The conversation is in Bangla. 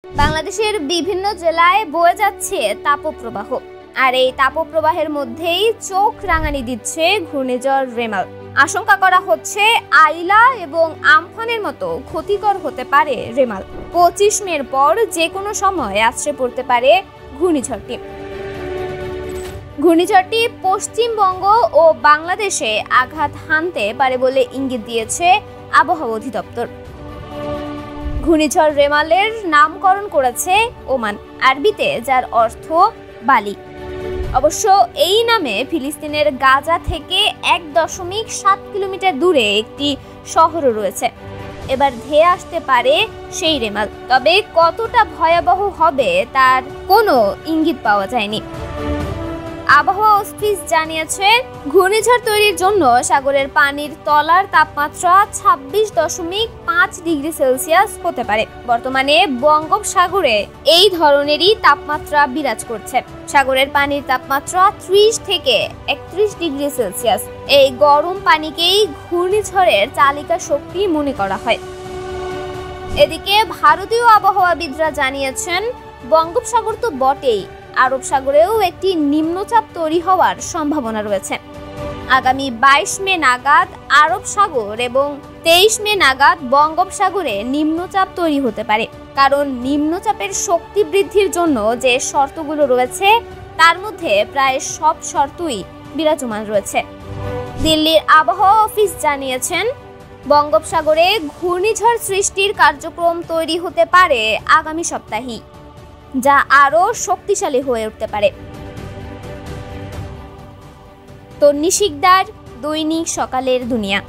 বাংলাদেশের বিভিন্ন জেলায় বয়ে যাচ্ছে তাপপ্রবাহ, আর এই তাপপ্রবাহের মধ্যেই চোখ রাঙানি দিচ্ছে ঘূর্ণিঝড় রেমাল। আশঙ্কা করা হচ্ছে আইলা এবং আমফানের মতো ক্ষতিকর হতে পারে রেমাল। 25 মের পর যে কোনো সময় আছড়ে পড়তে পারে ঘূর্ণিঝড়টি। ঘূর্ণিঝড়টি পশ্চিমবঙ্গ ও বাংলাদেশে আঘাত হানতে পারে বলে ইঙ্গিত দিয়েছে আবহাওয়া অধিদপ্তর। ঘূর্ণিঝড় রেমালের নামকরণ করেছে ওমান, আরবিতে যার অর্থ বালি। অবশ্য এই নামে ফিলিস্তিনের গাজা থেকে 1.7 কিলোমিটার দূরে একটি শহরও রয়েছে। এবার ধেয়ে আসতে পারে সেই রেমাল, তবে কতটা ভয়াবহ হবে তার কোনো ইঙ্গিত পাওয়া যায়নি। আবহাওয়া অফিস জানিয়েছে, ঘূর্ণিঝড় তৈরির জন্য সাগরের পানির তলার তাপমাত্রা 26.5 ডিগ্রি সেলসিয়াস হতে পারে। বর্তমানে বঙ্গোপসাগরে এই ধরনেরই তাপমাত্রা বিরাজ করছে। সাগরের পানির তাপমাত্রা 30 থেকে 31 ডিগ্রি সেলসিয়াস। এই গরম পানিকেই ঘূর্ণিঝড়ের চালিকা শক্তি মনে করা হয়। এদিকে ভারতীয় আবহাওয়াবিদরা জানিয়েছেন, বঙ্গোপসাগর তো বটেই, আরব সাগরেও একটি নিম্নচাপ তৈরি হওয়ার সম্ভাবনা রয়েছে। আগামী 22 মে নাগাদ আরব সাগর এবং 23 মে নাগাদ বঙ্গোপসাগরে নিম্নচাপ তৈরি হতে পারে, কারণ নিম্নচাপের শক্তি বৃদ্ধির জন্য যে শর্তগুলো রয়েছে তার মধ্যে প্রায় সব শর্তই বিরাজমান রয়েছে। দিল্লির আবহাওয়া অফিস জানিয়েছেন, বঙ্গোপসাগরে ঘূর্ণিঝড় সৃষ্টির কার্যক্রম তৈরি হতে পারে আগামী সপ্তাহেই, যা আরো শক্তিশালী হয়ে উঠতে পারে। তন্নি শিকদার, দৈনিক সকালের দুনিয়া।